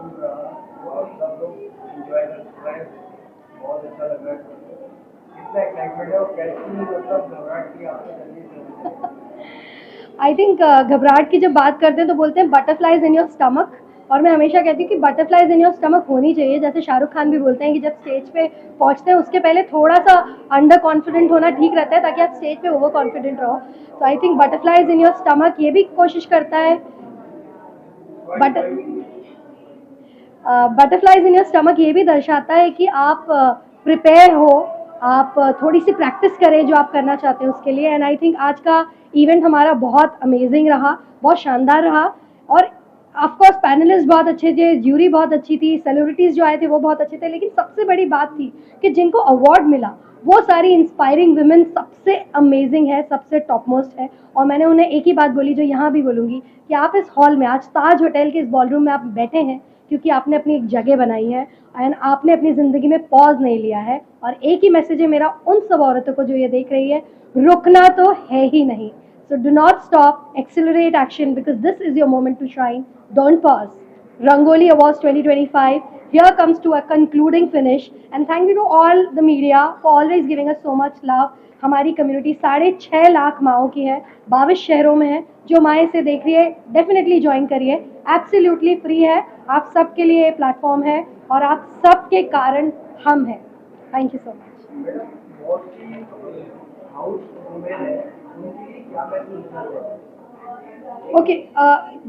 Suit रहा और सब लोग एंजॉय कर रहे हैं, बहुत अच्छा लग रहा है। कितना एक्साइटमेंट है और कैसी मतलब घबराहट की आपको जल्दी से? आई थिंक घबराहट की जब बात करते हैं तो बोलते हैं बटरफ्लाइज इन योर स्टमक, और मैं हमेशा कहती हूँ कि बटरफ्लाइज इन योर स्टमक होनी चाहिए। जैसे शाहरुख खान भी बोलते हैं कि जब स्टेज पे पहुंचते हैं उसके पहले थोड़ा सा अंडर कॉन्फिडेंट होना ठीक रहता है, ताकि आप स्टेज पे ओवर कॉन्फिडेंट रहो। तो I think butterflies in your stomach ये भी कोशिश करता है। But butterflies in your stomach ये भी दर्शाता है कि आप प्रिपेयर हो, आप थोड़ी सी प्रैक्टिस करें जो आप करना चाहते हैं उसके लिए। एंड आई थिंक आज का इवेंट हमारा बहुत अमेजिंग रहा, बहुत शानदार रहा। और ऑफकोर्स पैनलिस्ट बहुत अच्छे थे, ज्यूरी बहुत अच्छी थी, सेलिब्रिटीज़ जो आए थे वो बहुत अच्छे थे, लेकिन सबसे बड़ी बात थी कि जिनको अवार्ड मिला वो सारी इंस्पायरिंग वुमेन सबसे अमेजिंग है, सबसे टॉप मोस्ट है। और मैंने उन्हें एक ही बात बोली जो यहाँ भी बोलूँगी, कि आप इस हॉल में आज ताज होटल के इस बॉलरूम में आप बैठे हैं क्योंकि आपने अपनी एक जगह बनाई है एंड आपने अपनी ज़िंदगी में पॉज नहीं लिया है। और एक ही मैसेज है मेरा उन सब औरतों को जो ये देख रही है, रुकना तो है ही नहीं। So do not stop, accelerate action because this is your moment to shine. Don't pause. Rangoli Awards 2025 here comes to a concluding finish, and thank you to all the media for always giving us so much love. हमारी community 6.5 lakh माओं की है, 22 शहरों में है। जो माएँ से देख रही है डेफिनेटली ज्वाइन करिए, एब्सोल्युटली फ्री है। आप सबके लिए ये प्लेटफॉर्म है और आप सबके कारण हम हैं। Thank you so much. Madam, बहुत सी हाउस वुमेन है, उनके लिए क्या मैसेज देना चाहेंगे? ओके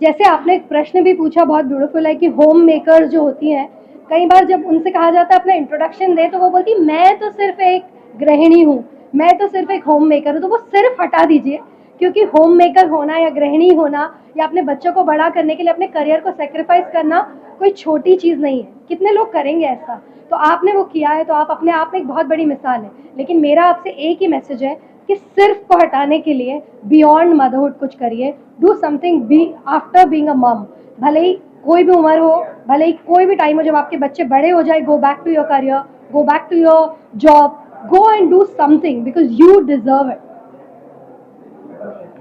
जैसे आपने एक प्रश्न भी पूछा बहुत ब्यूटीफुल है कि होम मेकर्स जो होती हैं, कई बार जब उनसे कहा जाता है अपना इंट्रोडक्शन दे तो वो बोलती मैं तो सिर्फ एक गृहिणी हूँ, मैं तो सिर्फ एक होम मेकर हूँ। तो वो सिर्फ हटा दीजिए, क्योंकि होम मेकर होना या गृहिणी होना या अपने बच्चों को बड़ा करने के लिए अपने करियर को सेक्रीफाइस करना कोई छोटी चीज़ नहीं है। कितने लोग करेंगे ऐसा? तो आपने वो किया है, तो आप अपने आप में एक बहुत बड़ी मिसाल है। लेकिन मेरा आपसे एक ही मैसेज है कि सिर्फ को हटाने के लिए बियॉन्ड मदरहुड कुछ करिए। Do something be after being a mum. भले ही कोई भी उम्र हो, भले ही कोई भी टाइम हो, जब आपके बच्चे बड़े हो जाए, go back to your career, go back to your job, go and do something because you deserve it.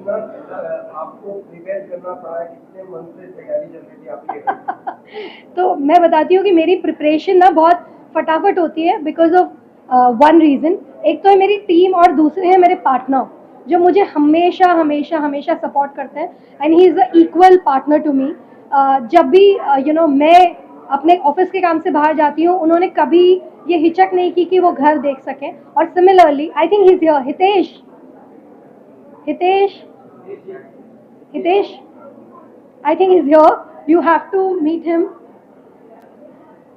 Madam, कितना आपको प्रिपेयर करना पड़ा है, कितने मन से तैयारी चल रही थी आपकी? तो मैं बताती हूँ कि मेरी प्रिपरेशन ना बहुत फटाफट होती है बिकॉज ऑफ वन रीज़न। एक तो है मेरी टीम और दूसरे है मेरे पार्टनर, जो मुझे हमेशा हमेशा हमेशा सपोर्ट करते हैं। And he is the equal partner to me. जब भी मैं अपने ऑफिस के काम से बाहर जाती हूँ, उन्होंने कभी ये हिचक नहीं की कि वो घर देख सकें। और similarly I think he is here, Hitesh, Hitesh, Hitesh, I think he's here. You have to meet him.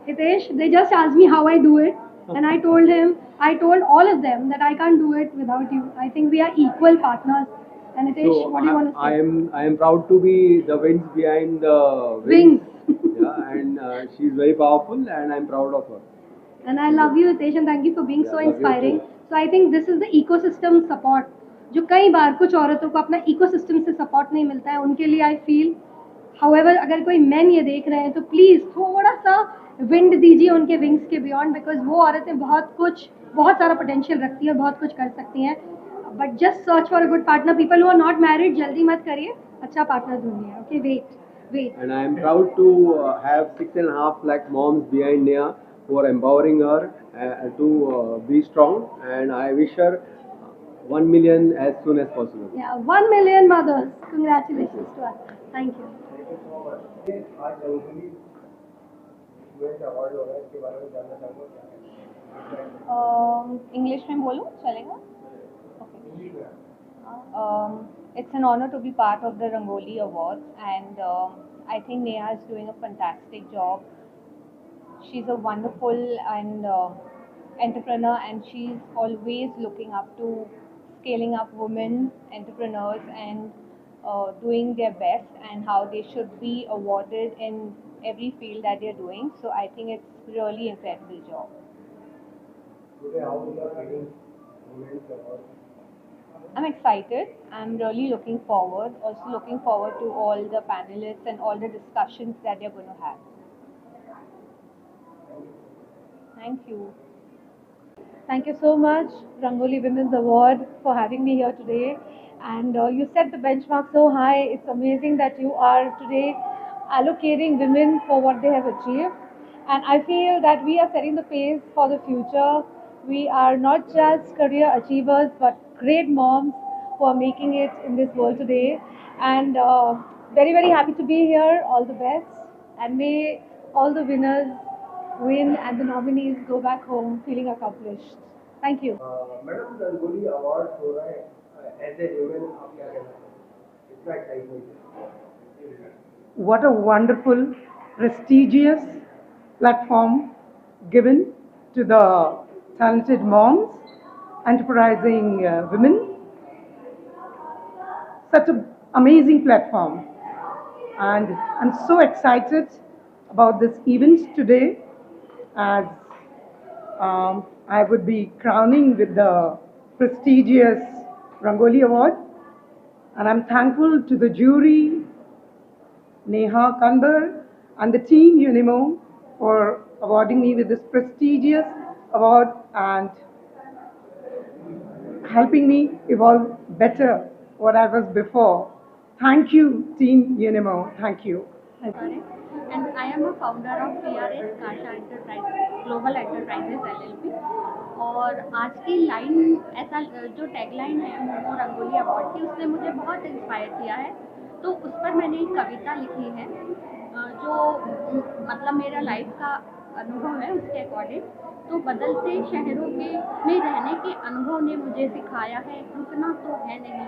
Hitesh, they just asked me how I do it, and I told all of them that I can't do it without you. I think we are equal partners. And Hitesh, So what do you want to I say? am proud to be the wings behind the Wings. Yeah, and she's very powerful, and I'm proud of her. And I love you, Hitesh, and thank you for being Yeah, so love you inspiring. too. So I think this is the ecosystem support, जो कई बार कुछ औरतों को अपना ecosystem से support नहीं मिलता है, उनके लिए आई फील। हाउएवर अगर कोई मैन ये देख रहे हैं तो प्लीज़ थोड़ा सा विंड दीजिए उनके विंग्स के बियॉन्ड, बिकॉज वो औरतें बहुत सारा पोटेंशियल रखती हैं और बहुत कुछ कर सकती हैं। But just search for a good partner. People who are not married, जल्दी मत करिए, अच्छा पार्टनर ढूंढिए। Okay, wait. And I am proud to have 6.5 lakh moms behind Neha who are empowering her to be strong. And I wish her 1 million as soon as possible. Yeah, 1 million mothers. Congratulations to us. Thank you. Thank you so much. आज rangoli women award हो रहा है, इसके बारे में जानना चाहूँगा। English में बोलूँ चलेगा? इंग्लिश में It's an honor to be part of the Rangoli Awards, and I think Neha is doing a fantastic job. She's a wonderful and entrepreneur, and she's always looking up to scaling up women entrepreneurs and doing their best, and how they should be awarded in every field that they're doing. So I think it's really incredible job. today how you are feeling women's award? I'm excited. I'm really looking forward. Also looking forward to all the panelists and all the discussions that they're going to have. Thank you. Thank you so much, Rangoli Women's Award, for having me here today. And you set the benchmark so high. It's amazing that you are today allocating women for what they have achieved. And I feel that we are setting the pace for the future. We are not just career achievers, but great moms who are making it in this world today. And very, very happy to be here. All the best. And may all the winners win and the nominees go back home feeling accomplished. Thank you. Madam rangoli award हो रहा है as a women आप क्या कहना चाहेंगे इतना excitement What a wonderful, prestigious platform given to the talented moms, enterprising women. Such an amazing platform. And I'm so excited about this event today as I would be crowning with the prestigious Rangoli Award. And I'm thankful to the jury, Neha Kanbar, and the team Unimo for awarding me with this prestigious award and helping me evolve better what I was before. Thank you, team Unimo. Thank you. And I am a founder of PRS Kasha Enterprises Global Enterprises LLP. और आज की line ऐसा जो tagline है momo rangoli award की उसने मुझे बहुत इंस्पायर किया है। तो उस पर मैंने एक कविता लिखी है जो मतलब मेरा लाइफ का अनुभव है उसके अकॉर्डिंग। तो बदलते शहरों के में रहने के अनुभव ने मुझे सिखाया है रुकना तो है नहीं।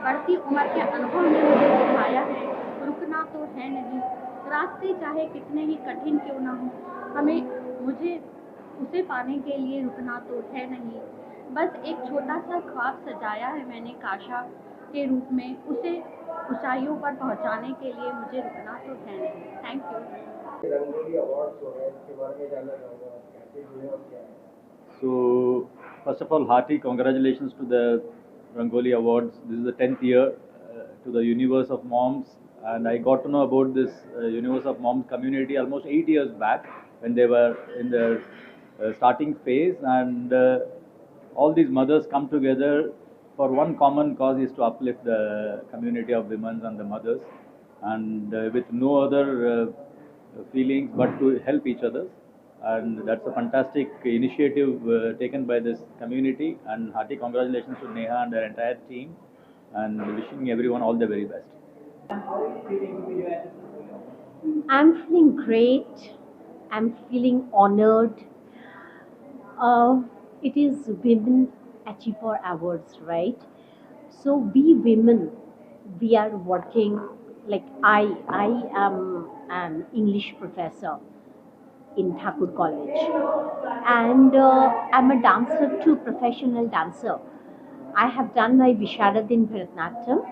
बढ़ती उम्र के अनुभव ने मुझे सिखाया है रुकना तो है नहीं। रास्ते चाहे कितने ही कठिन क्यों ना हो मुझे उसे पाने के लिए रुकना तो है नहीं। बस एक छोटा सा ख्वाब सजाया है मैंने काशा के रूप में, उसे ऊंचाइयों पर पहुंचाने के लिए मुझे रुकना तो है नहीं। Thank you. रंगोली अवार्ड हो रहा है इसके बारे में जानना चाहूँगा कैसे जुड़े और क्या है। So, first of all, hearty congratulations to the Rangoli Awards. This is the 10th year to the Universe of Moms, and I got to know about this Universe of Moms community almost 8 years back when they were in their starting phase, and all these mothers come together for one common cause, is to uplift the community of women and the mothers, and with no other feelings but to help each other. And that's a fantastic initiative taken by this community, and hearty congratulations to Neha and their entire team, and wishing everyone all the very best. I'm feeling great. I'm feeling honored. It is Women Achiever Awards, right? So we women, we are working. Like I am an English professor in Thakur College, and I'm a dancer too, professional dancer. I have done my Visharad in Bharatanatyam,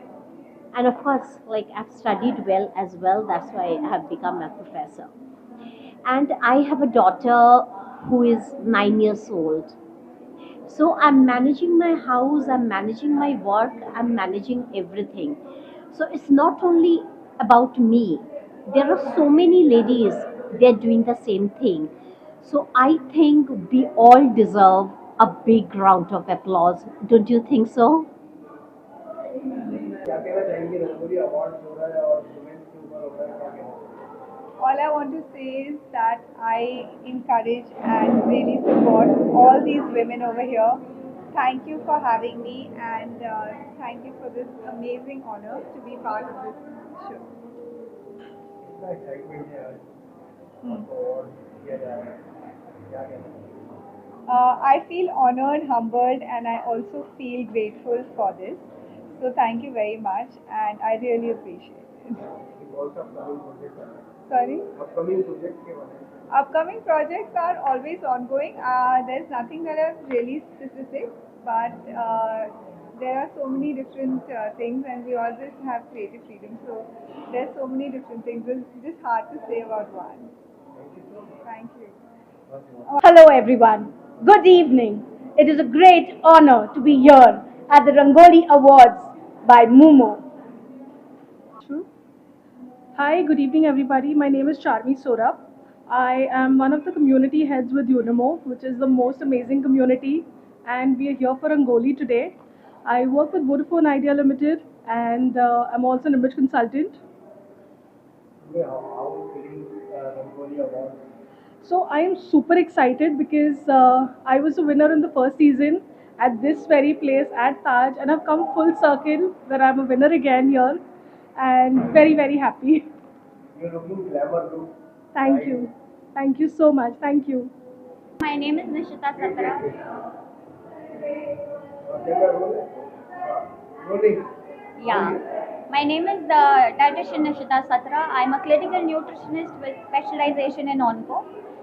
and of course, like I've studied well as well. That's why I have become a professor. And I have a daughter who is 9 years old. So I'm managing my house, I'm managing my work, I'm managing everything. So it's not only about me. There are so many ladies, they're doing the same thing. So I think we all deserve a big round of applause. Don't you think so? क्या कहना चाहेंगे rangoli award हो रहा है और women's के ऊपर हो रहा है क्या कहना चाहेंगे। All I want to say is that I encourage and really support all these women over here. Thank you for having me, and thank you for this amazing honor to be part of this show. इतना excitement है आज आपको award दिया जा रहा है क्या कहना चाहेंगे। I feel honored, humbled, and I also feel grateful for this. So thank you very much, and I really appreciate it. Sorry? Upcoming projects के बारे में। Upcoming projects are always ongoing. There's nothing that I've really specific, but there are so many different things, and we always have creative freedom. So there's so many different things. It's just hard to say about one. Thank you. Hello everyone. Good evening. It is a great honor to be here at the Rangoli Awards by Mumo. Hi, good evening everybody. My name is Charmi Sorab. I am one of the community heads with Unimo, which is the most amazing community, and we are here for Rangoli today. I work with Vodafone Idea Limited, and I'm also an image consultant. Today, how feeling Rangoli Award? So I am super excited because I was a winner in the first season at this very place at Taj, and I've come full circle where I'm a winner again here, and very very happy. You're looking glamour look. Thank you, thank you so much, thank you. My name is Nishita Satra. Take a roll. Rolling. Yeah. My name is dietitian Nishita Satra. I'm a clinical nutritionist with specialization in onco.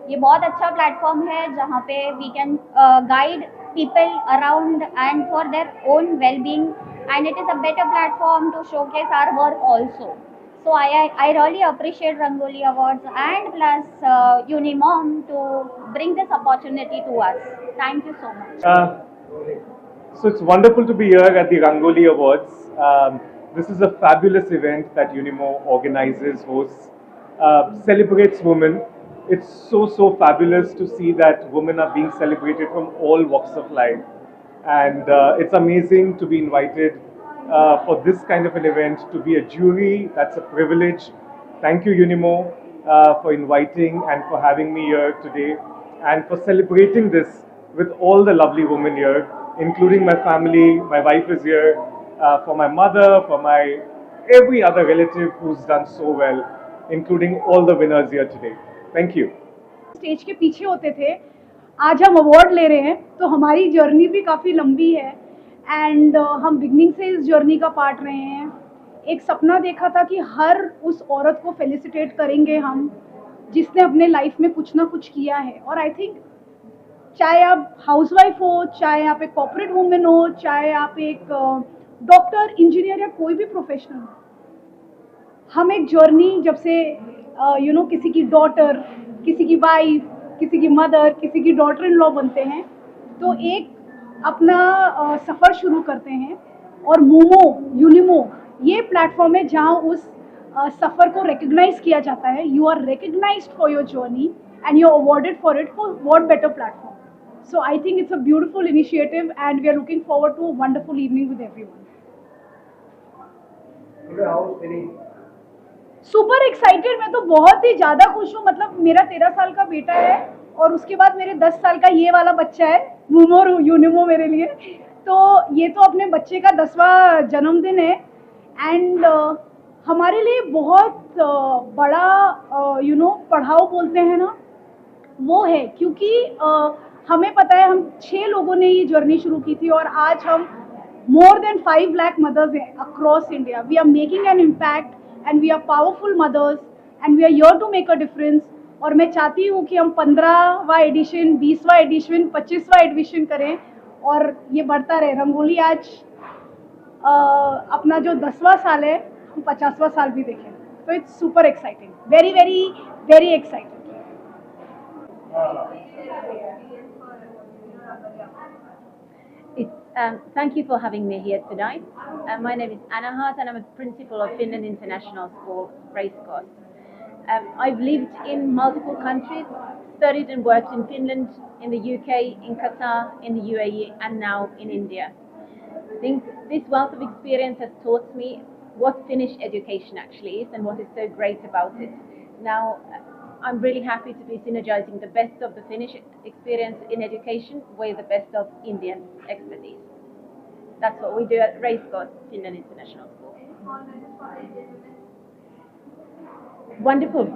ये बहुत अच्छा platform है जहाँ पे we can guide people around and for their own well being and it is a better platform to showcase our work also. So I really appreciate Rangoli Awards and plus Unimom to bring this opportunity to us. Thank you so much. So it's wonderful to be here at the Rangoli Awards. This is a fabulous event that Unimo organizes, hosts, celebrates women. It's so fabulous to see that women are being celebrated from all walks of life. And it's amazing to be invited for this kind of an event, to be a jury. That's a privilege. Thank you, Unimo, for inviting and for having me here today and for celebrating this with all the lovely women here, including my family. My wife is here, for my mother, for my every other relative who's done so well, including all the winners here today. Thank you. Stage के पीछे होते थे, आज हम award ले रहे हैं, तो हमारी जर्नी भी काफ़ी लंबी है एंड हम बिगनिंग से इस जर्नी का पार्ट रहे हैं. एक सपना देखा था कि हर उस औरत को फेलिसिटेट करेंगे हम जिसने अपने लाइफ में कुछ ना कुछ किया है. और आई थिंक चाहे आप हाउसवाइफ हो, चाहे आप एक कॉर्पोरेट वुमेन हो, चाहे आप एक डॉक्टर, इंजीनियर या कोई भी प्रोफेशनल हो, हम एक जर्नी जब से किसी की डॉटर, किसी की वाइफ, किसी की मदर, किसी की डॉटर इन लॉ बनते हैं, तो एक अपना सफ़र शुरू करते हैं. और मोमो, यूनिमो ये प्लेटफॉर्म है जहाँ उस सफ़र को रिकग्नाइज किया जाता है. You are recognised for your journey and you're awarded for it. For what better platform? So I think it's a beautiful initiative and we are looking forward to a wonderful evening with everyone. Today, how feeling? Super excited. मैं तो बहुत ही ज़्यादा खुश हूँ. मतलब मेरा 13 साल का बेटा है और उसके बाद मेरे 10 साल का ये वाला बच्चा है, मोमो यूनिमो मेरे लिए. तो ये तो अपने बच्चे का 10वां जन्मदिन है एंड हमारे लिए बहुत बड़ा पढ़ाओ बोलते हैं ना, वो है. क्योंकि हमें पता है हम 6 लोगों ने ये जर्नी शुरू की थी और आज हम more than 5 lakh mothers हैं across India. We are making an impact and we are powerful mothers and we are here to make a difference. और मैं चाहती हूँ कि हम 15वां एडिशन, 20वां एडिशन, 25वां एडिशन करें और ये बढ़ता रहे. रंगोली आज अपना जो 10वां साल है, हम 50वां साल भी देखें. तो it's super exciting, very very very exciting. Thank you for having me here tonight. My name is Anna Hart and I'm a principal of Finland International School, Racecourse. I've lived in multiple countries, studied and worked in Finland, in the UK, in Qatar, in the UAE and now in India. I think this wealth of experience has taught me what Finnish education actually is and what is so great about it. Now, I'm really happy to be synergizing the best of the Finnish experience in education with the best of Indian expertise. That's what we do at Racecourse, Finland International School. Wonderful.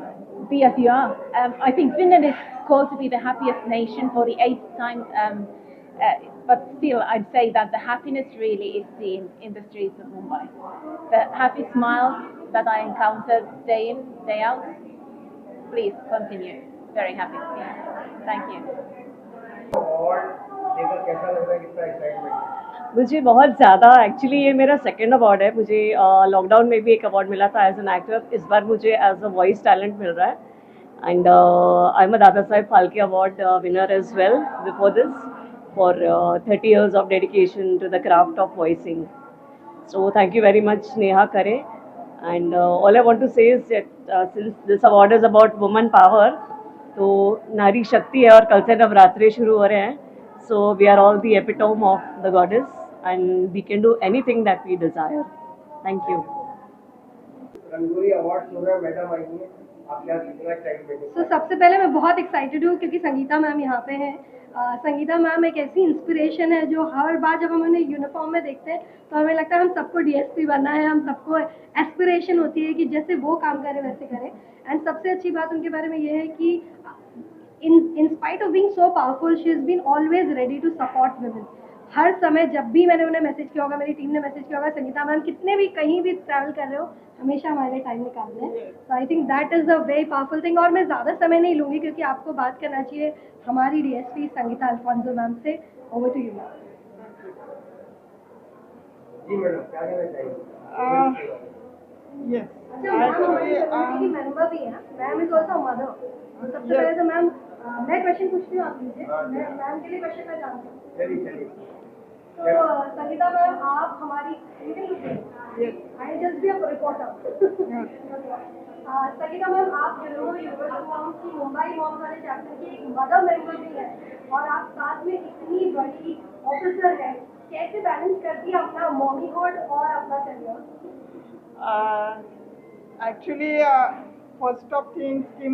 Be as you are. I think Finland is called to be the happiest nation for the 8th time, but still I'd say that the happiness really is seen in the streets of Mumbai. The happy smiles that I encounter day in, day out. Please continue. Very happy to be here. Thank you. Award लेकर कैसा लग रहा है, कितना excitement? मुझे बहुत ज़्यादा, actually ये मेरा सेकंड अवार्ड है. मुझे लॉकडाउन में भी एक अवार्ड मिला था एज एन एक्टर. इस बार मुझे एज अ वॉइस टैलेंट मिल रहा है and I am a Dada Saheb Phalke award winner as well before this for 30 years of dedication to the craft of voicing. So thank you very much Neha Kare. And all I want to say is that since this award is about woman power, तो नारी शक्ति है और कल से नवरात्रे शुरू हो रहे हैं. So we are all the epitome of the goddess and we can do anything that we desire. Thank you. Rangoli award हो रहा है, मैडम आई हैं, आप क्या कितना एक्साइटमेंट है? तो सबसे पहले मैं बहुत एक्साइटेड हूँ क्योंकि संगीता मैम यहाँ पे हैं। संगीता मैम एक ऐसी इंस्पिरेशन है जो हर बार जब हम उन्हें यूनिफॉर्म में देखते हैं तो हमें लगता है हम सबको डीएसपी बनना है, हम सबको एस्पिरेशन होती है कि जैसे वो काम करें वैसे करें। एंड सबसे अच्छी बात उनके बारे में ये है कि in spite of being so powerful, she has been always ready to support women. हर समय जब भी मैंने उन्हें मैसेज किया होगा, मेरी टीम ने मैसेज किया होगा, संगीता मैम कितने भी कहीं भी ट्रैवल कर रहे हो हमेशा हमारे लिए टाइम निकालते हैं। So I think that is a very powerful thing. और मैं ज़्यादा समय नहीं लूँगी क्योंकि आपको बात करना चाहिए हमारी डीएसपी संगीता अल्फोंसो मैम से। Over to you ma'am. जी मैडम, क्या कहना चाहिए? Yes. अच्छा, मैम हमारी कम्युनिटी की मेंबर भी हैं, मैम इज ऑल्सो मदर। सबसे पहले तो मैम मैं क्वेश्चन पूछती हूँ आप मुझे, मैं मैम के लिए क्वेश्चन मैं जानती हूँ। चलिए। तो संगीता मैम आप हमारी I just be a reporter. Sangeeta ma'am आप यूनिवर्सिटी मॉम्स की मुंबई मॉम्स वाले चैप्टर की एक मदर मेंबर भी है और आप साथ में इतनी बड़ी ऑफिसर है, कैसे बैलेंस करती है अपना मॉमीहुड और अपना career? Actually, first of things कि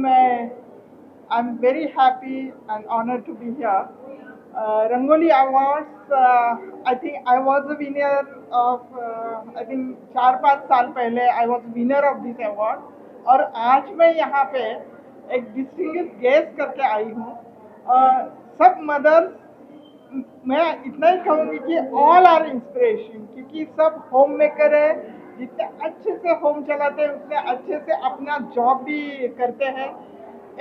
I'm very happy and honored to be here. Rangoli Awards, I think I was the winner of, I think 4-5 साल पहले I was winner of this award. और आज मैं यहाँ पे एक distinguished guest करके आई हूँ। सब mothers, मैं इतना ही कहूँगी कि all are inspiration, क्योंकि सब होम मेकर है, जितने अच्छे से होम चलाते हैं उतने अच्छे से अपना जॉब भी करते हैं।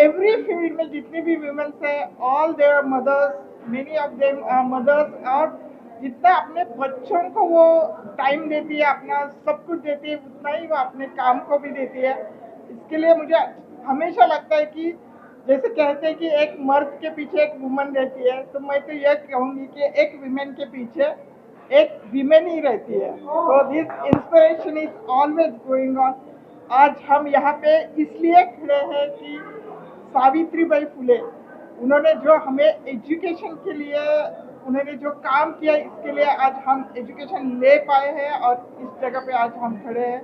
एवरी फील्ड में जितनी भी वुमेन्स है, all their mothers, many of them are mothers, और जितना अपने बच्चों को वो टाइम देती है, अपना सब कुछ देती है, उतना ही वो अपने काम को भी देती है। इसके लिए मुझे हमेशा लगता है कि जैसे कहते हैं कि एक मर्द के पीछे एक वुमन रहती है, तो मैं तो यह कहूँगी कि एक विमेन के पीछे एक विमेन ही रहती है। तो this inspiration is always going on. आज हम यहाँ पे इसलिए खड़े हैं कि सावित्रीबाई फुले उन्होंने जो हमें एजुकेशन के लिए उन्होंने जो काम किया, इसके लिए आज हम एजुकेशन ले पाए हैं और इस जगह पे आज हम खड़े हैं।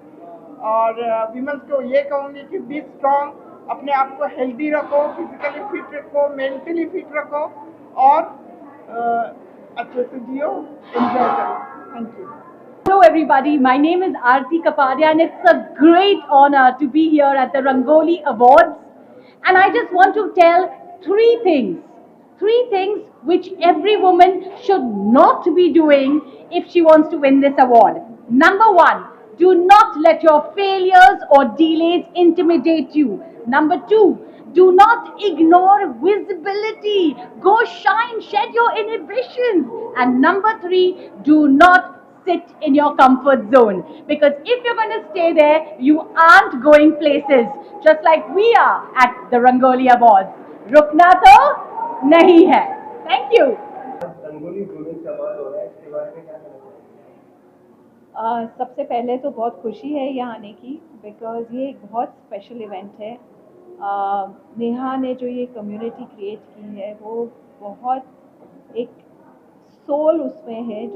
और विमेंस को ये कहूँगी कि बी स्ट्रॉन्ग, अपने आप को हेल्दी रखो, फिजिकली फिट रखो, मेंटली फिट रखो और अच्छे से जियो, एंजॉय करो। Thank you. Hello everybody, my name is Aarti Kapadia and it's a great honor to be here at the Rangoli Awards, and I just want to tell three things which every woman should not be doing if she wants to win this award. Number one, do not let your failures or delays intimidate you. Number two, do not ignore visibility. Go shine, shed your inhibitions. And number three, do not sit in your comfort zone. Because if you're going to stay there, you aren't going places. Just like we are at the Rangoli Awards. Rukna to nahi hai. Thank you. Rangoli womens award हो रहा है, इसके बारे में क्या कहना चाहिए? सबसे पहले तो बहुत खुशी है यहाँ आने की, बिकॉज़ ये एक बहुत स्पेशल इवेंट है। नेहा ने जो ये कम्युनिटी क्रिएट की है वो बहुत एक सोल उसमें है।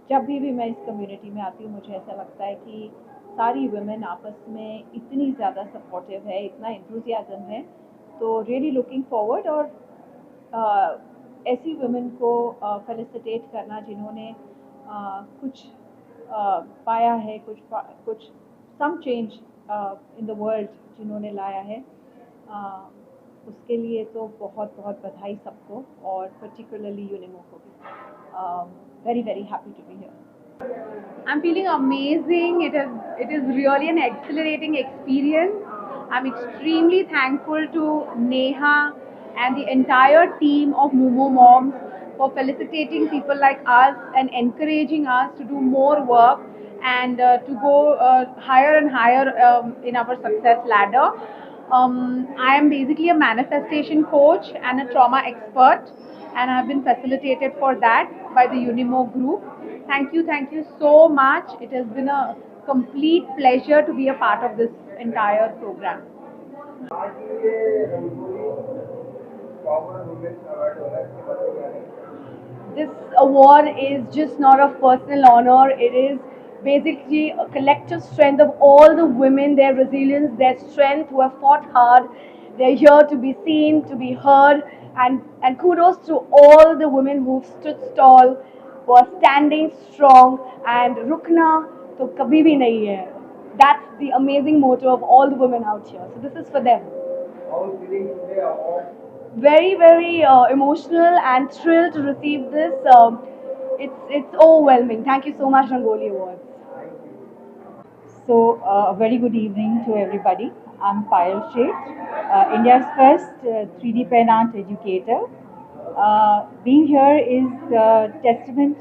जब भी मैं इस कम्युनिटी में आती हूँ मुझे ऐसा लगता है कि सारी वुमेन आपस में इतनी ज़्यादा सपोर्टिव है, इतना एंथुसियाज्म है। तो रियली लुकिंग फॉरवर्ड और ऐसी वुमेन को फेलिसिटेट करना जिन्होंने कुछ पाया है, कुछ some change in the world जिन्होंने लाया है, उसके लिए तो बहुत बहुत बधाई सबको, और पर्टिकुलरली यूनिमो को भी। Very, very happy to be here. I'm feeling amazing. It is really an exhilarating experience. I'm extremely thankful to Neha and the entire team of Momo Moms for felicitating people like us and encouraging us to do more work and to go higher and higher in our success ladder. I am basically a manifestation coach and a trauma expert, and I have been facilitated for that by the Unimo group. Thank you so much. It has been a complete pleasure to be a part of this entire program. आज ये rangoli power women's award हो रहा है, इसके बारे में क्या कहना चाहिए? This award is just not a personal honor, it is basically a collective strength of all the women, their resilience, their strength, who have fought hard. They're here to be seen, to be heard, and kudos to all the women who've stood tall, who are standing strong, and rukna to kabhi bhi nahi hai. That's the amazing motto of all the women out here. So this is for them. How is feeling today award? Very, very emotional and thrilled to receive this. It's overwhelming. Thank you so much, Rangoli Awards. So, a very good evening to everybody. I'm Payal Sheth, India's first 3D pen art educator. Being here is a testament,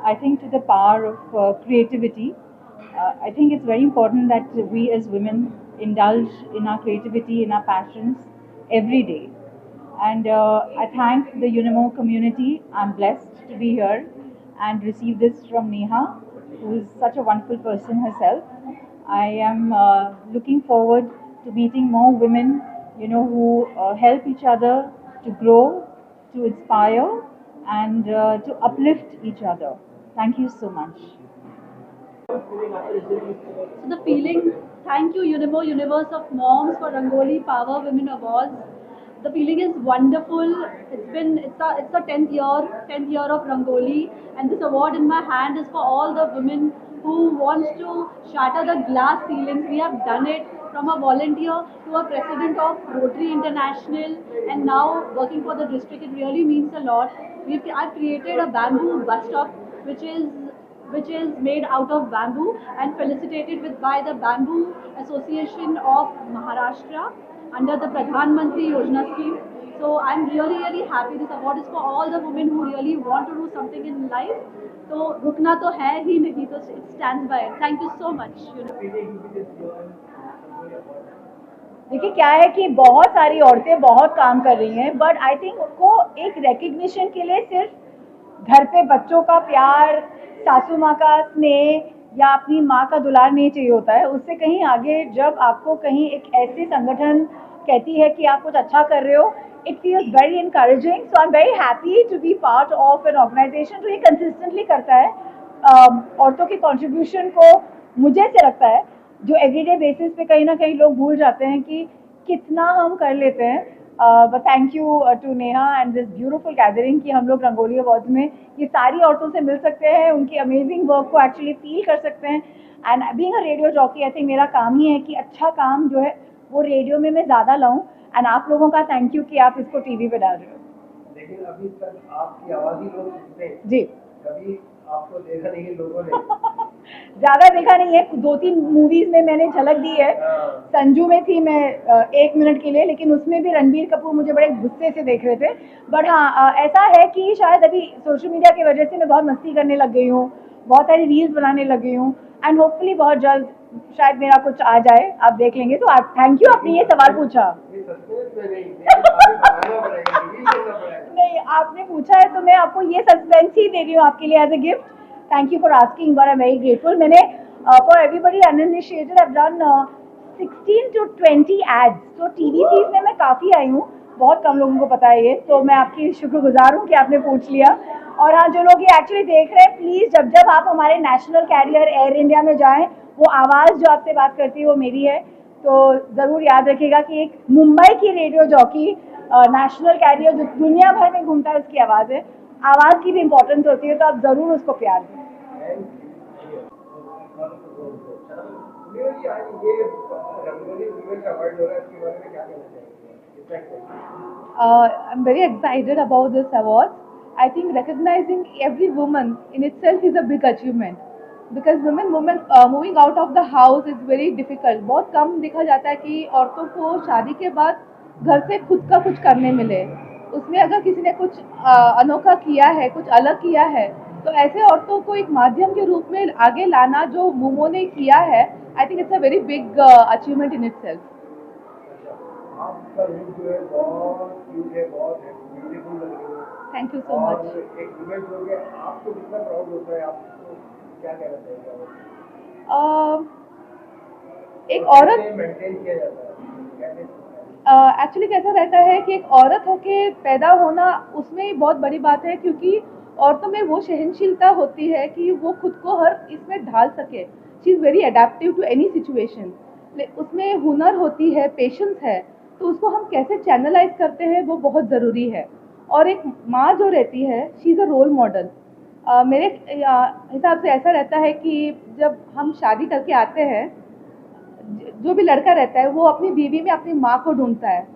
I think, to the power of creativity. I think it's very important that we as women indulge in our creativity, in our passions every day. And I thank the Unimo community. I'm blessed to be here and receive this from Neha, who is such a wonderful person herself. I am looking forward to meeting more women, who help each other to grow, to inspire, and to uplift each other. Thank you so much. So the feeling, thank you Unimo, Universe of Moms, for Rangoli Power Women Awards. The feeling is wonderful. It's the 10th year of Rangoli, and this award in my hand is for all the women who wants to shatter the glass ceilings. We have done it, from a volunteer to a president of Rotary International, and now working for the district. It really means a lot. I've created a bamboo bus stop, which is made out of bamboo and felicitated by the Bamboo Association of Maharashtra under the Pradhan Mantri Yojana scheme. So I'm really, really happy. This award is for all the women who really want to do something in life. So rukna to hai hi nahi, so it stands by it. Thank you so much. देखिए क्या है कि बहुत सारी औरतें बहुत काम कर रही हैं, बट आई थिंक उनको एक रिकग्निशन के लिए सिर्फ घर पे बच्चों का प्यार, सासू माँ का स्नेह या अपनी माँ का दुलार नहीं चाहिए होता है. उससे कहीं आगे जब आपको कहीं एक ऐसे संगठन कहती है कि आप कुछ अच्छा कर रहे हो, it feels very encouraging. So I'm very happy to be part of an organization जो ये consistently करता है. औरतों की contribution को मुझे ऐसे लगता है जो everyday basis पे कहीं ना कहीं लोग भूल जाते हैं कि कितना हम कर लेते हैं. But thank you to Neha and this beautiful gathering कि हम लोग रंगोली अवार्ड्स में ये सारी औरतों से मिल सकते हैं, उनकी amazing work को actually feel कर सकते हैं. And being a radio jockey, I think मेरा काम ही है कि अच्छा काम जो है वो रेडियो में मैं ज़्यादा लाऊं. एंड आप लोगों का थैंक यू कि आप इसको टीवी पे डाल रहे हो. लेकिन अभी तक आपकी आवाज ही लोग सुनते हैं. जी. कभी आपको देखा नहीं लोगों ने. ज़्यादा देखा नहीं है, 2-3 मूवीज में मैंने झलक दी है. संजू में थी मैं 1 मिनट के लिए, लेकिन उसमें भी रणबीर कपूर मुझे बड़े गुस्से से देख रहे थे. बट हाँ, ऐसा है कि शायद अभी सोशल मीडिया की वजह से मैं बहुत मस्ती करने लग गई हूँ, बहुत सारी रील्स बनाने लग गई हूँ, एंड होपफुली बहुत जल्द शायद मेरा कुछ आ जाए, आप देख लेंगे. तो आप थैंक यू, आपने ये सवाल पूछा. नहीं, आपने पूछा है तो मैं आपको ये सस्पेंस ही दे रही हूँ आपके लिए as a gift. Thank you for asking, but I am very grateful. मैंने for everybody uninitiated I have done 16 to 20 ads. तो टीवी सीरीज में मैं काफ़ी आई हूँ, बहुत कम लोगों को पता है ये, तो मैं आपकी शुक्रगुजार हूँ कि आपने पूछ लिया. और हाँ, जो लोग ये एक्चुअली देख रहे हैं, प्लीज़ जब जब आप हमारे नेशनल कैरियर एयर इंडिया में जाएं, वो आवाज़ जो आपसे बात करती है वो मेरी है. तो ज़रूर याद रखिएगा कि एक मुंबई की रेडियो जॉकी नेशनल कैरियर जो दुनिया भर में घूमता है, उसकी आवाज़ है. आवाज़ की भी इम्पोर्टेंस होती है, तो आप ज़रूर उसको प्यार दें. I'm very excited about this award. I think recognizing every woman in itself is a big achievement. Because women moving out of the house is very difficult. बहुत कम देखा जाता है कि औरतों को शादी के बाद घर से खुद का कुछ करने मिले. उसमें अगर किसी ने कुछ अनोखा किया है, कुछ अलग किया है, तो ऐसे औरतों को एक माध्यम के रूप में आगे लाना जो मोमो ने किया है, I think it's a very big achievement in itself. आपका लुक जो है बहुत क्यूट है, बहुत ब्यूटीफुल लग रही है. Thank you so much. एक इवेंट हो गया, आपको कितना प्राउड होता है, आपको क्या कहना चाहिए? एक औरत मेंटेन किया जाता है एक्चुअली कैसा रहता है कि एक औरत होके पैदा होना, उसमें ही बहुत बड़ी बात है, क्योंकि औरतों में वो सहनशीलता होती है कि वो खुद को हर इसमें ढाल सके. She is very adaptive to any situation. उसमें हुनर होती है, पेशेंस है, तो उसको हम कैसे चैनलाइज करते हैं वो बहुत ज़रूरी है. और एक माँ जो रहती है, she is a role model. मेरे हिसाब से ऐसा रहता है कि जब हम शादी करके आते हैं, जो भी लड़का रहता है वो अपनी बीवी में अपनी माँ को ढूंढता है.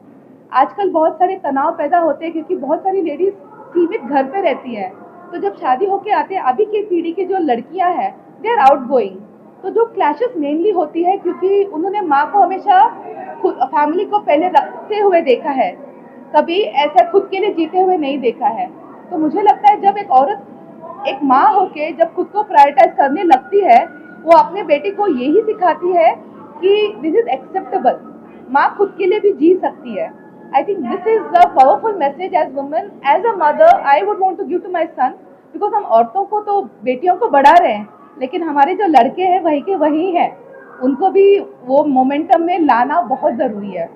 आजकल बहुत सारे तनाव पैदा होते हैं क्योंकि बहुत सारी लेडीज सीमित घर पे रहती हैं. तो जब शादी होके आते हैं, अभी की पीढ़ी की जो लड़कियां हैं, दे आर आउट गोइंग. तो जो क्लैशेस मेनली होती है क्योंकि उन्होंने माँ को हमेशा फैमिली को पहले रखते हुए देखा है, कभी ऐसा खुद के लिए जीते हुए नहीं देखा है. तो मुझे लगता है जब एक औरत एक माँ होके जब खुद को प्रायोरिटाइज करने लगती है, वो अपने बेटे को यही सिखाती है कि दिस इज एक्सेप्टेबल. माँ खुद के लिए भी जी सकती है. I think this is the powerful message as women, as a mother I would want to give to my son. Because हम औरतों को तो बेटियों को बढ़ा रहे हैं, लेकिन हमारे जो लड़के हैं वही के वही हैं. उनको भी वो मोमेंटम में लाना बहुत ज़रूरी है.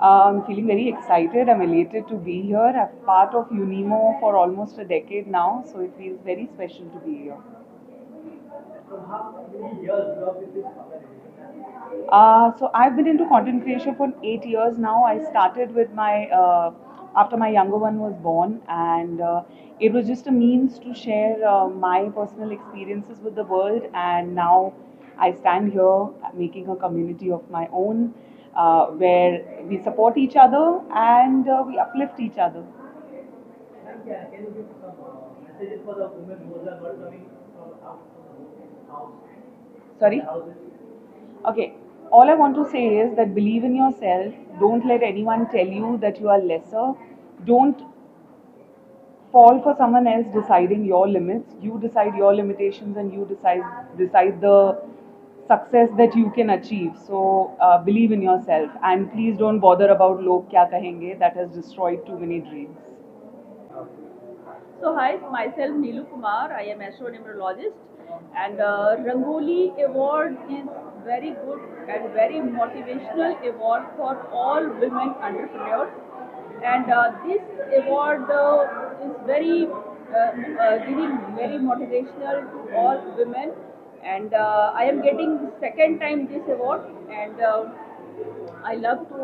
I'm feeling very excited. I'm elated to be here. I'm part of UNIMO for almost a decade now, so it feels very special to be here. So I've been into content creation for 8 years now. I started with my after my younger one was born, and it was just a means to share my personal experiences with the world. And now I stand here making a community of my own, where we support each other and we uplift each other. Can you give some messages for the women who are not coming from house? Sorry? Okay. All I want to say is that believe in yourself. Don't let anyone tell you that you are lesser. Don't fall for someone else deciding your limits. You decide your limitations and you decide the success that you can achieve. So believe in yourself and please don't bother about log kya kahenge. That has destroyed too many dreams. So hi, myself Neelu Kumar. I am astronumerologist, and Rangoli Award is very good and very motivational award for all women entrepreneurs. And this award is very giving very motivational to all women. And I am getting second time this award, and I love to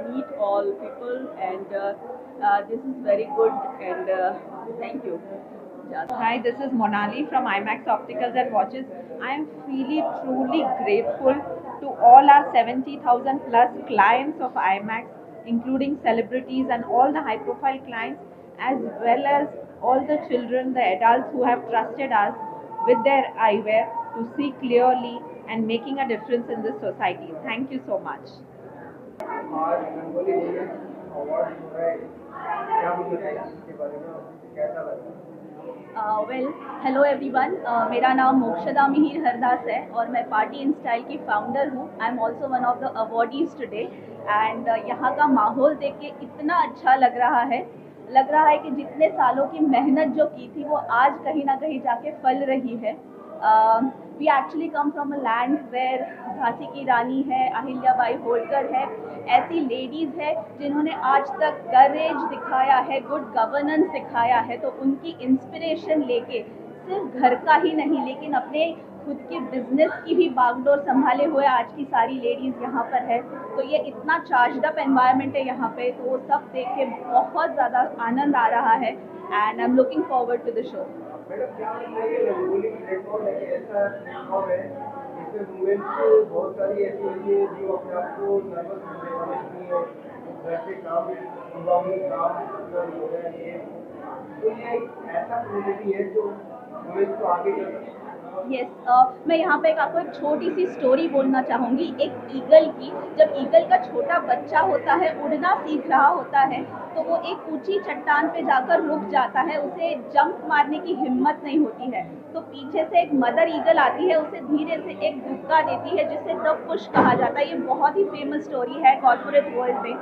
meet all people, and this is very good, and thank you. Hi, this is Monali from IMAX Opticals and Watches. I am feeling truly grateful to all our 70,000 plus clients of IMAX, including celebrities and all the high profile clients, as well as all the children, the adults who have trusted us with their eyewear to see clearly and making a difference in this society. Thank you so much. आज rangoli award हो रहा है, क्या मुझे बताइए इसके बारे में और कैसा लगा? वेल हेलो एवरीवन, मेरा नाम मोक्षदा मिहिर हरदास है और मैं पार्टी इन स्टाइल की फाउंडर हूँ. I am also one of the awardees today, and यहाँ का माहौल देख के इतना अच्छा लग रहा है कि जितने सालों की मेहनत जो की थी वो आज कहीं ना कहीं जाके फल रही है. We actually come from a land where Jhansi की रानी है, अहिल्याबाई होलकर है, ऐसी लेडीज़ है जिन्होंने आज तक करेज दिखाया है, गुड गवर्नेंस दिखाया है. तो उनकी इंस्पिरेशन लेके सिर्फ घर का ही नहीं लेकिन अपने खुद के बिजनेस की भी बागडोर संभाले हुए आज की सारी लेडीज़ यहाँ पर है. तो ये इतना चार्ज्ड अप एनवायरनमेंट है यहाँ पे, तो वो सब देख के बहुत ज़्यादा आनंद आ रहा है, and I am looking forward to the show. Madam क्या लगता है कि रंगोली प्लेटफॉर्म एक ऐसा प्लेटफॉर्म है जिसमें वुमेन्स को बहुत सारी ऐसी होती है जो अपने आप को नर्वस समझती है, घर से काम सुबह में काम हो रहा है, तो ये एक ऐसा कम्युनिटी है जो वुमेन्स को आगे कर सकती है. यस, मैं यहाँ पे आपको एक छोटी सी स्टोरी बोलना चाहूँगी एक ईगल की. जब ईगल का छोटा बच्चा होता है, उड़ना सीख रहा होता है, तो वो एक ऊंची चट्टान पे जाकर रुक जाता है, उसे जंप मारने की हिम्मत नहीं होती है. तो पीछे से एक मदर ईगल आती है, उसे धीरे से एक धक्का देती है जिसे द पुश कहा जाता है। ये बहुत ही फेमस स्टोरी है कॉर्पोरेट वर्ल्ड में।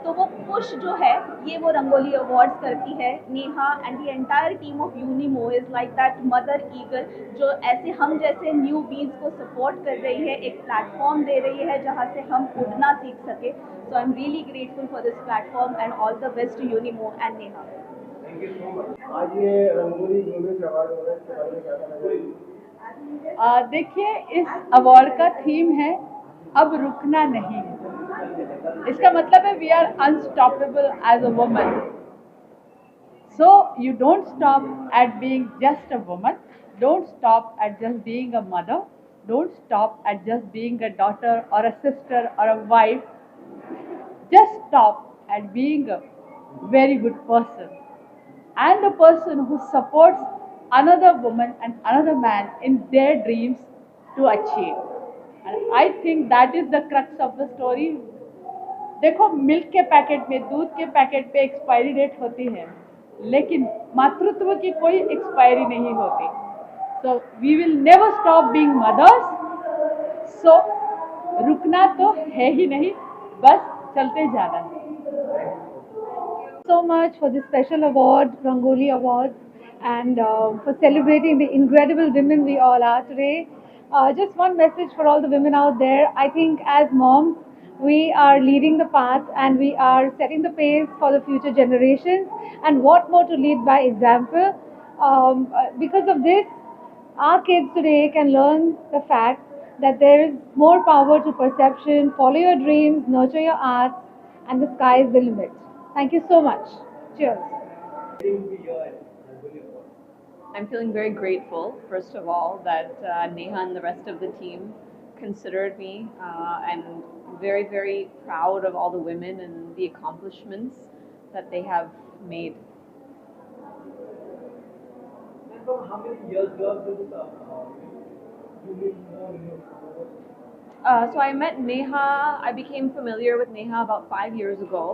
तो वो पुश जो है ये वो रंगोली अवार्ड्स करती है Neha, and the entire team of Unimo is like that mother eagle जो ऐसे हम जैसे न्यू बीज को सपोर्ट कर रही है, एक प्लेटफॉर्म दे रही है जहाँ से हम उड़ना सीख सके। So I am really grateful for this platform and all the best to Unimo and Neha. Thank you so much. आज ये रंगोली वुमेन्स अवार्ड हो रहा है, इसके बारे में क्या कहना चाहिए? देखिए, इस अवार्ड का थीम है अब रुकना नहीं है। इसका मतलब है we are unstoppable as a woman. So you don't stop at being just a woman, don't stop at just being a mother, don't stop at just being a daughter और अ सिस्टर और a wife, just stop at being a very good person and a person who supports another woman and another man in their dreams to achieve. And I think that is the crux of the story. देखो, milk के packet में, दूध के packet पे expiry date होती है, लेकिन मातृत्व की कोई एक्सपायरी नहीं होती। So we will never stop being mothers. So रुकना तो है ही नहीं, बस चलते जाना है। So much for this special award, Rangoli Awards, and for celebrating the incredible women we all are today. Just one message for all the women out there. I think as moms, we are leading the path and we are setting the pace for the future generations. And what more to lead by example? Because of this, our kids today can learn the fact that there is more power to perception. Follow your dreams, nurture your arts, and the sky is the limit. Thank you so much. Cheers. I'm feeling very grateful, first of all, that Neha and the rest of the team considered me, and very, very proud of all the women and the accomplishments that they have made. How many years So I met Neha, I became familiar with Neha about 5 years ago.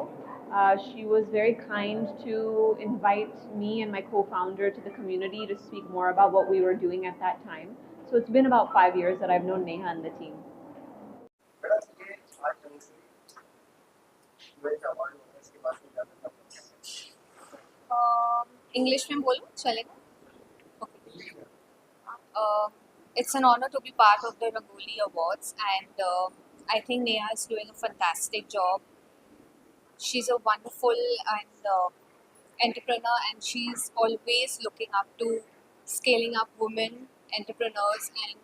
She was very kind to invite me and my co-founder to the community to speak more about what we were doing at that time. So it's been about 5 years that I've known Neha and the team. English में बोलो चलेगा? It's an honor to be part of the Rangoli Awards, and I think Neha is doing a fantastic job. She's a wonderful and entrepreneur, and she's always looking up to scaling up women entrepreneurs and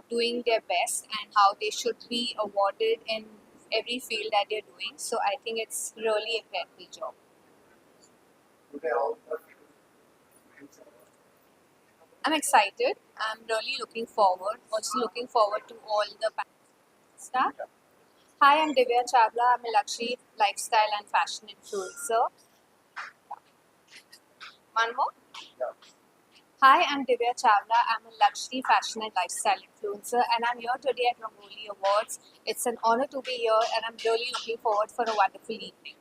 doing their best and how they should be awarded in every field that they're doing. So I think it's really a incredible job. I'm excited. I'm really looking forward. Also looking forward to all the stuff. Hi, I'm Divya Chavla. I'm a luxury lifestyle and fashion influencer. One more. Hi, I'm Divya Chavla. I'm a luxury fashion and lifestyle influencer, and I'm here today at Rangoli Awards. It's an honor to be here, and I'm really looking forward for a wonderful evening.